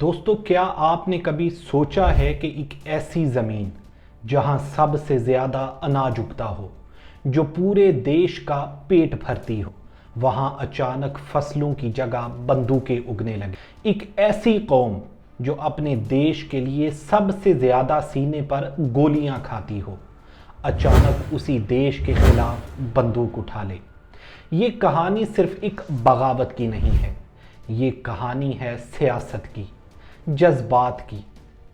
دوستو، کیا آپ نے کبھی سوچا ہے کہ ایک ایسی زمین جہاں سب سے زیادہ اناج اگتا ہو، جو پورے دیش کا پیٹ بھرتی ہو، وہاں اچانک فصلوں کی جگہ بندوقیں اگنے لگے؟ ایک ایسی قوم جو اپنے دیش کے لیے سب سے زیادہ سینے پر گولیاں کھاتی ہو، اچانک اسی دیش کے خلاف بندوق اٹھا لے۔ یہ کہانی صرف ایک بغاوت کی نہیں ہے، یہ کہانی ہے سیاست کی، جذبات کی،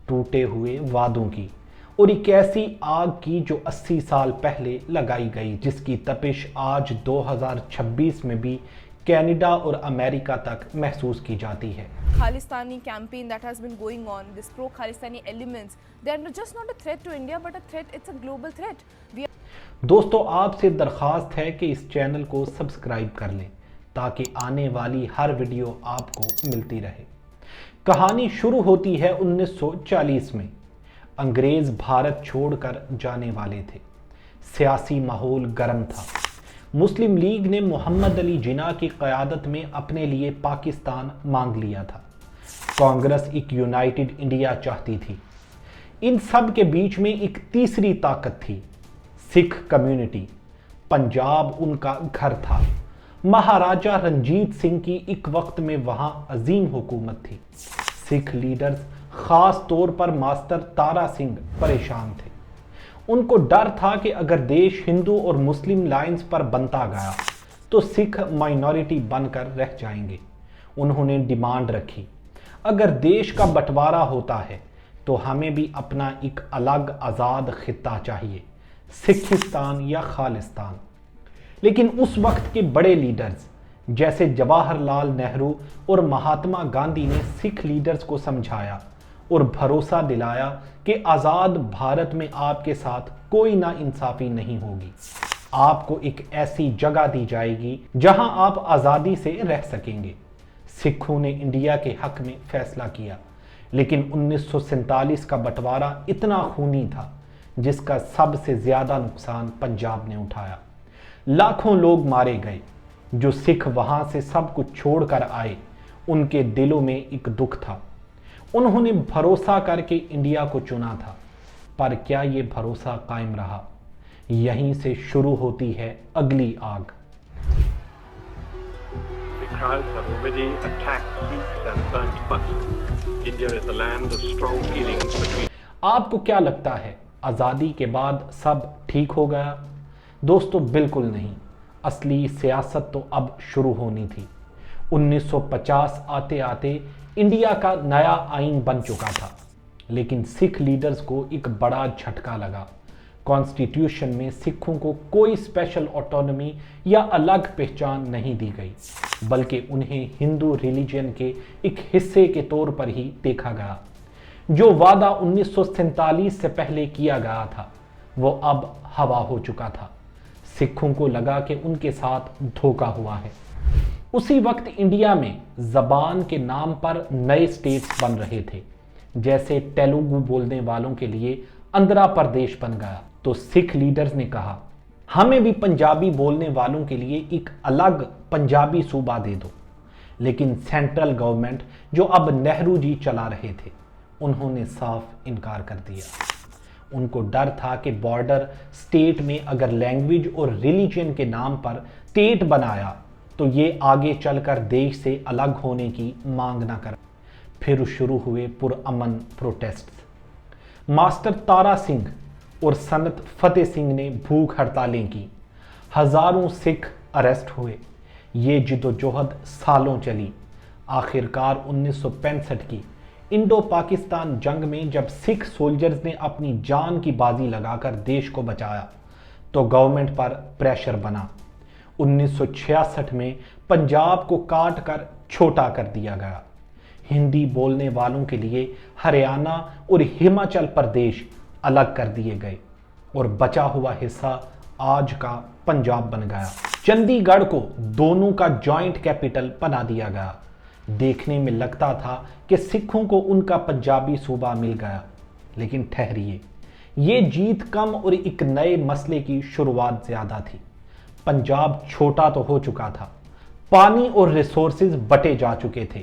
ٹوٹے ہوئے وعدوں کی، اور ایک ایسی آگ کی جو 80 سال پہلے لگائی گئی، جس کی تپش آج 2026 میں بھی کینیڈا اور امریکہ تک محسوس کی جاتی ہے۔ Khalistani campaign that has been going on, this pro-Khalistani elements, they are just not a threat to India, but a threat, it's a global threat. دوستو، آپ سے درخواست ہے کہ اس چینل کو سبسکرائب کر لیں تاکہ آنے والی ہر ویڈیو آپ کو ملتی رہے۔ کہانی شروع ہوتی ہے 1940 میں۔ انگریز بھارت چھوڑ کر جانے والے تھے، سیاسی ماحول گرم تھا۔ مسلم لیگ نے محمد علی جناح کی قیادت میں اپنے لیے پاکستان مانگ لیا تھا۔ کانگریس ایک یونائٹڈ انڈیا چاہتی تھی۔ ان سب کے بیچ میں ایک تیسری طاقت تھی، سکھ کمیونٹی۔ پنجاب ان کا گھر تھا۔ مہاراجہ رنجیت سنگھ کی ایک وقت میں وہاں عظیم حکومت تھی۔ سکھ لیڈرز، خاص طور پر ماسٹر تارا سنگھ، پریشان تھے۔ ان کو ڈر تھا کہ اگر دیش ہندو اور مسلم لائنز پر بنتا گیا تو سکھ مائنورٹی بن کر رہ جائیں گے۔ انہوں نے ڈیمانڈ رکھی، اگر دیش کا بٹوارا ہوتا ہے تو ہمیں بھی اپنا ایک الگ آزاد خطہ چاہیے، سکھستان یا خالستان۔ لیکن اس وقت کے بڑے لیڈرز جیسے جواہر لال نہرو اور مہاتما گاندھی نے سکھ لیڈرز کو سمجھایا اور بھروسہ دلایا کہ آزاد بھارت میں آپ کے ساتھ کوئی نا انصافی نہیں ہوگی۔ آپ کو ایک ایسی جگہ دی جائے گی جہاں آپ آزادی سے رہ سکیں گے۔ سکھوں نے انڈیا کے حق میں فیصلہ کیا، لیکن 1947 کا بٹوارا اتنا خونی تھا جس کا سب سے زیادہ نقصان پنجاب نے اٹھایا۔ لاکھوں لوگ مارے گئے۔ جو سکھ وہاں سے سب کچھ چھوڑ کر آئے، ان کے دلوں میں ایک دکھ تھا۔ انہوں نے بھروسہ کر کے انڈیا کو چنا تھا، پر کیا یہ بھروسہ قائم رہا؟ یہیں سے شروع ہوتی ہے اگلی آگ۔ آپ کو کیا لگتا ہے آزادی کے بعد سب ٹھیک ہو گیا؟ دوستو، بالکل نہیں۔ اصلی سیاست تو اب شروع ہونی تھی۔ 1950 آتے آتے انڈیا کا نیا آئین بن چکا تھا، لیکن سکھ لیڈرز کو ایک بڑا جھٹکا لگا۔ کانسٹیٹیوشن میں سکھوں کو کوئی اسپیشل آٹونومی یا الگ پہچان نہیں دی گئی، بلکہ انہیں ہندو ریلیجن کے ایک حصے کے طور پر ہی دیکھا گیا۔ جو وعدہ 1947 سے پہلے کیا گیا تھا وہ اب ہوا ہو چکا تھا۔ سکھوں کو لگا کہ ان کے ساتھ دھوکہ ہوا ہے۔ اسی وقت انڈیا میں زبان کے نام پر نئے سٹیٹس بن رہے تھے، جیسے تیلگو بولنے والوں کے لیے آندھرا پردیش بن گیا۔ تو سکھ لیڈرز نے کہا، ہمیں بھی پنجابی بولنے والوں کے لیے ایک الگ پنجابی صوبہ دے دو۔ لیکن سینٹرل گورنمنٹ، جو اب نہرو جی چلا رہے تھے، انہوں نے صاف انکار کر دیا۔ ان کو ڈر تھا کہ بارڈر سٹیٹ میں اگر لینگویج اور ریلیجن کے نام پر سٹیٹ بنایا تو یہ آگے چل کر دیش سے الگ ہونے کی مانگ نہ کر۔ پھر شروع ہوئے پرامن پروٹیسٹ۔ ماسٹر تارا سنگھ اور سنت فتح سنگھ نے بھوک ہڑتالیں کی، ہزاروں سکھ اریسٹ ہوئے۔ یہ جدوجہد سالوں چلی۔ آخرکار 1965 کی انڈو پاکستان جنگ میں جب سکھ سولجرز نے اپنی جان کی بازی لگا کر دیش کو بچایا تو گورنمنٹ پر پریشر بنا۔ 1966 میں پنجاب کو کاٹ کر چھوٹا کر دیا گیا۔ ہندی بولنے والوں کے لیے ہریانہ اور ہماچل پردیش الگ کر دیے گئے اور بچا ہوا حصہ آج کا پنجاب بن گیا۔ چندی گڑھ کو دونوں کا جوائنٹ کیپٹل بنا دیا گیا۔ دیکھنے میں لگتا تھا کہ سکھوں کو ان کا پنجابی صوبہ مل گیا، لیکن ٹھہریے، یہ جیت کم اور ایک نئے مسئلے کی شروعات زیادہ تھی۔ پنجاب چھوٹا تو ہو چکا تھا، پانی اور ریسورسز بٹے جا چکے تھے۔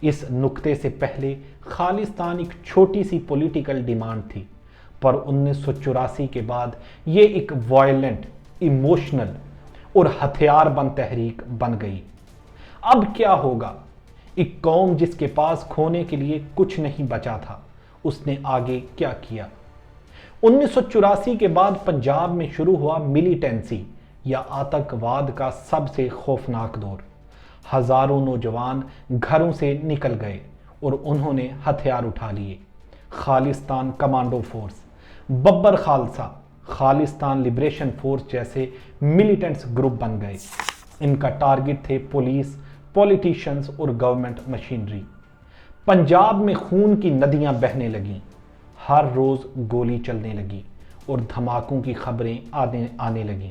اس نقطے سے پہلے خالصتان ایک چھوٹی سی پولیٹیکل ڈیمانڈ تھی، پر 1984 کے بعد یہ ایک وائلنٹ، ایموشنل اور ہتھیار بند تحریک بن گئی۔ اب کیا ہوگا؟ ایک قوم جس کے پاس کھونے کے لیے کچھ نہیں بچا تھا، اس نے آگے کیا کیا؟ 1984 کے بعد پنجاب میں شروع ہوا ملیٹنسی یا آتنکواد کا سب سے خوفناک دور۔ ہزاروں نوجوان گھروں سے نکل گئے اور انہوں نے ہتھیار اٹھا لیے۔ خالصتان کمانڈو فورس، ببر خالصہ، خالصتان لبریشن فورس جیسے ملیٹنٹس گروپ بن گئے۔ ان کا ٹارگٹ تھے پولیس، پولیٹیشنز اور گورنمنٹ مشینری۔ پنجاب میں خون کی ندیاں بہنے لگیں، ہر روز گولی چلنے لگی اور دھماکوں کی خبریں آنے لگیں۔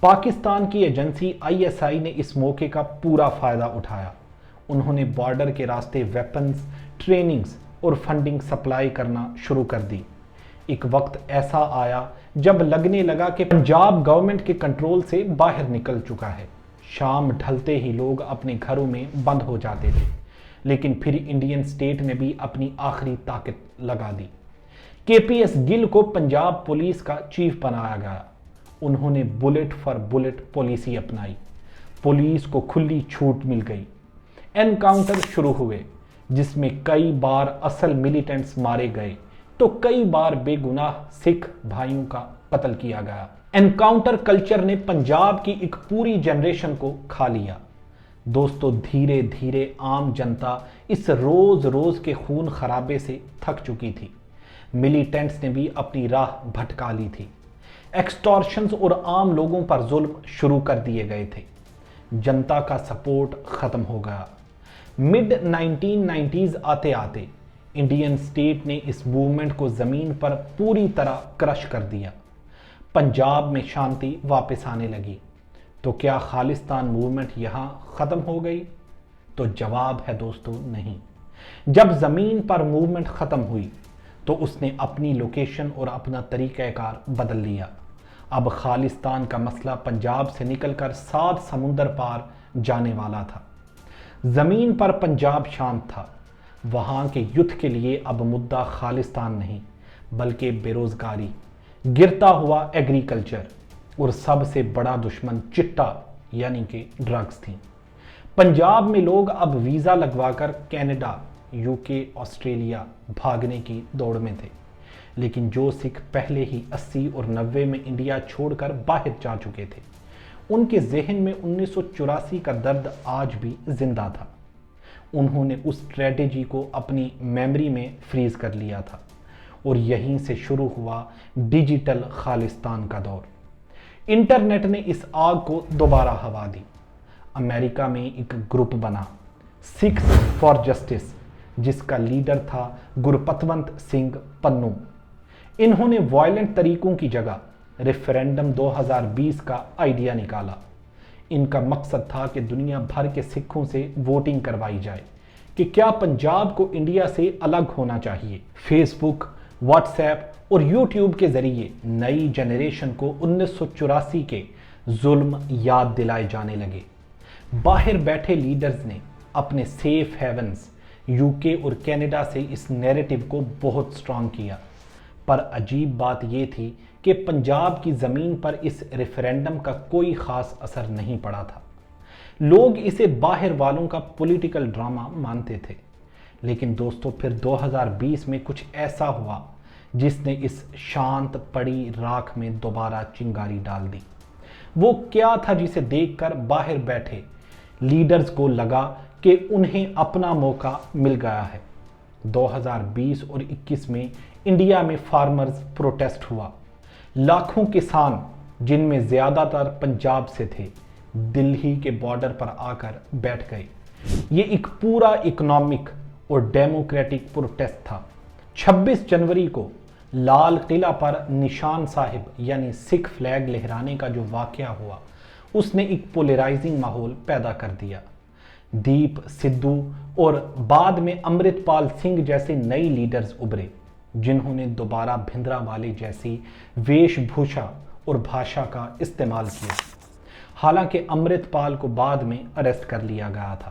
پاکستان کی ایجنسی ISI نے اس موقع کا پورا فائدہ اٹھایا۔ انہوں نے بارڈر کے راستے ویپنز، ٹریننگز اور فنڈنگ سپلائی کرنا شروع کر دی۔ ایک وقت ایسا آیا جب لگنے لگا کہ پنجاب گورنمنٹ کے کنٹرول سے باہر نکل چکا ہے۔ شام ڈھلتے ہی لوگ اپنے گھروں میں بند ہو جاتے تھے، لیکن پھر انڈین سٹیٹ نے بھی اپنی آخری طاقت لگا دی۔ KPS گل کو پنجاب پولیس کا چیف بنایا گیا۔ انہوں نے بلٹ فار بلٹ پالیسی اپنائی۔ پولیس کو کھلی چھوٹ مل گئی۔ انکاؤنٹر شروع ہوئے، جس میں کئی بار اصل ملیٹنٹس مارے گئے تو کئی بار بے گناہ سکھ بھائیوں کا قتل کیا گیا۔ انکاؤنٹر کلچر نے پنجاب کی ایک پوری جنریشن کو کھا لیا۔ دوستو، دھیرے دھیرے عام جنتا اس روز روز کے خون خرابے سے تھک چکی تھی۔ ملیٹنٹس نے بھی اپنی راہ بھٹکا لی تھی۔ ایکسٹورشنز اور عام لوگوں پر ظلم شروع کر دیے گئے تھے۔ جنتا کا سپورٹ ختم ہو گیا۔ مڈ 1990s آتے آتے انڈین سٹیٹ نے اس موومنٹ کو زمین پر پوری طرح کرش کر دیا۔ پنجاب میں شانتی واپس آنے لگی۔ تو کیا خالصتان موومنٹ یہاں ختم ہو گئی؟ تو جواب ہے دوستو، نہیں۔ جب زمین پر موومنٹ ختم ہوئی تو اس نے اپنی لوکیشن اور اپنا طریقہ کار بدل لیا۔ اب خالصتان کا مسئلہ پنجاب سے نکل کر 7 سمندر پار جانے والا تھا۔ زمین پر پنجاب شانت تھا۔ وہاں کے یوتھ کے لیے اب مدعا خالصتان نہیں، بلکہ بے روزگاری، گرتا ہوا ایگریکلچر اور سب سے بڑا دشمن چٹا یعنی کہ ڈرگز تھیں۔ پنجاب میں لوگ اب ویزا لگوا کر کینیڈا، UK، آسٹریلیا بھاگنے کی دوڑ میں تھے، لیکن جو سکھ پہلے ہی 80 اور 90 میں انڈیا چھوڑ کر باہر جا چکے تھے، ان کے ذہن میں 1984 کا درد آج بھی زندہ تھا۔ انہوں نے اس اسٹریٹجی کو اپنی میموری میں فریز کر لیا تھا، اور یہیں سے شروع ہوا ڈیجیٹل خالصتان کا دور۔ انٹرنیٹ نے اس آگ کو دوبارہ ہوا دی۔ امریکہ میں ایک گروپ بنا، سکھز فار جسٹس، جس کا لیڈر تھا گرپتونت سنگھ پنو۔ انہوں نے وائلنٹ طریقوں کی جگہ ریفرینڈم 2020 کا آئیڈیا نکالا۔ ان کا مقصد تھا کہ دنیا بھر کے سکھوں سے ووٹنگ کروائی جائے کہ کیا پنجاب کو انڈیا سے الگ ہونا چاہیے۔ فیس بک، واٹس ایپ اور یوٹیوب کے ذریعے نئی جنریشن کو 1984 کے ظلم یاد دلائے جانے لگے۔ باہر بیٹھے لیڈرز نے اپنے سیف ہیونز UK اور کینیڈا سے اس نیریٹو کو بہت سٹرونگ کیا، پر عجیب بات یہ تھی کہ پنجاب کی زمین پر اس ریفرینڈم کا کوئی خاص اثر نہیں پڑا تھا۔ لوگ اسے باہر والوں کا پولیٹیکل ڈرامہ مانتے تھے، لیکن دوستو پھر 2020 میں کچھ ایسا ہوا جس نے اس شانت پڑی راکھ میں دوبارہ چنگاری ڈال دی۔ وہ کیا تھا جسے دیکھ کر باہر بیٹھے لیڈرز کو لگا کہ انہیں اپنا موقع مل گیا ہے؟ 2020 اور 21 میں انڈیا میں فارمرز پروٹیسٹ ہوا۔ لاکھوں کسان، جن میں زیادہ تر پنجاب سے تھے، دلہی کے بارڈر پر آ کر بیٹھ گئے۔ یہ ایک پورا اکنامک اور ڈیموکریٹک پروٹیسٹ تھا۔ 26 جنوری کو لال قلعہ پر نشان صاحب یعنی سکھ فلیگ لہرانے کا جو واقعہ ہوا، اس نے ایک پولرائزنگ ماحول پیدا کر دیا۔ دیپ سدھو اور بعد میں امرت پال سنگھ جیسے نئی لیڈرز ابھرے، جنہوں نے دوبارہ بھندرا والے جیسی ویش بھوشا اور بھاشا کا استعمال کیا۔ حالانکہ امرت پال کو بعد میں اریسٹ کر لیا گیا تھا۔